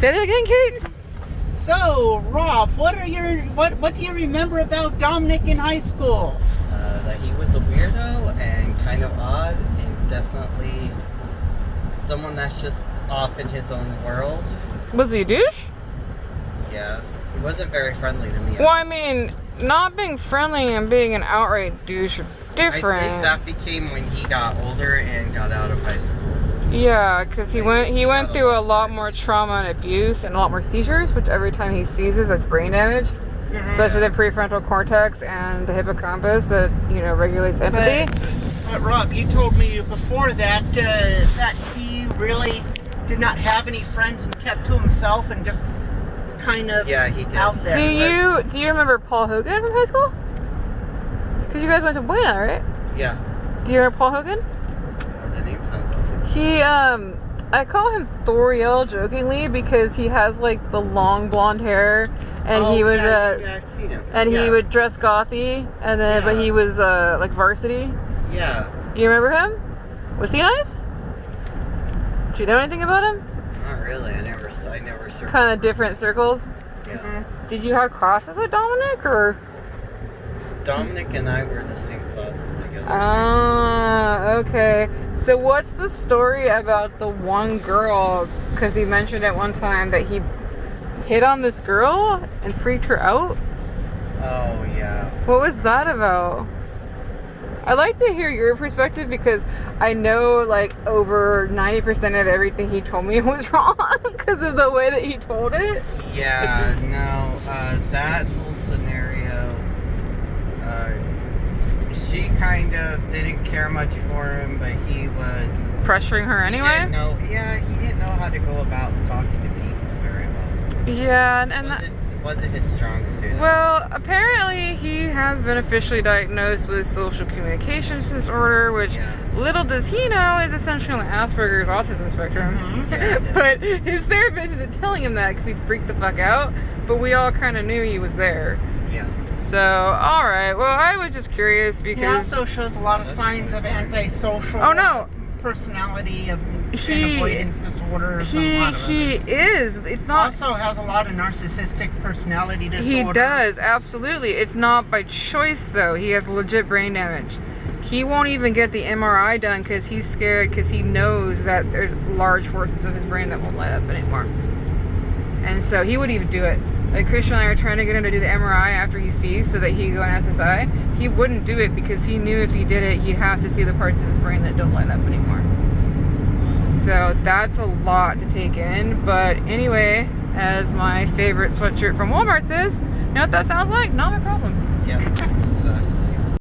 Say that again, Cait? So, Rob, what do you remember about Dominic in high school? That he was a weirdo and kind of odd, and definitely someone that's just off in his own world. Was he a douche? Yeah, he wasn't very friendly to me. Well, I mean, not being friendly and being an outright douche are different. I think that became when he got older and got out of high school. Yeah, because he went through a lot more trauma and abuse and a lot more seizures, which every time he seizes, that's brain damage. Especially the prefrontal cortex and the hippocampus that, regulates empathy. But Rob, you told me before that that he really did not have any friends and kept to himself and just kind of he did. out there. Do you remember Paul Hogan from high school? Because you guys went to Buena, right? Yeah. Do you remember Paul Hogan? The name sounds awful. He, I call him Thoriel jokingly because he has like the long blonde hair, and he was I've seen him. and he would dress gothy, and then but he was like varsity. Yeah. You remember him? Was he nice? Do you know anything about him? Not really. I never searched. Kind of different circles. Yeah. Did you have classes with Dominic or? Dominic and I were in the same classes together. Ah, okay. So what's the story about the one girl? Because he mentioned at one time that he hit on this girl and freaked her out. Oh, yeah. What was that about? I'd like to hear your perspective because I know like over 90% of everything he told me was wrong because of the way that he told it. Yeah, no, that whole scenario, she kind of didn't care much for him, but he was Pressuring her anyway? He didn't know how to go about talking to people very well. Yeah, and It wasn't his strong suit. well, apparently he has been officially diagnosed with social communications disorder, which little does he know is essentially Asperger's autism spectrum. But his therapist isn't telling him that because he freaked the fuck out. But we all kind of knew he was there. Yeah. So, all right. Well, I was just curious because He also shows a lot of signs of antisocial personality and avoidance disorders. He is. It's not. Also has a lot of narcissistic personality disorder. He does, absolutely. It's not by choice, though. He has legit brain damage. He won't even get the MRI done because he's scared because he knows that there's large portions of his brain that won't light up anymore. And so he wouldn't even do it. Like Christian and I are trying to get him to do the MRI after he sees so that he can go on SSI. He wouldn't do it because he knew if he did it, he'd have to see the parts of his brain that don't light up anymore. So that's a lot to take in. But anyway, as my favorite sweatshirt from Walmart says, you know what that sounds like? Not my problem.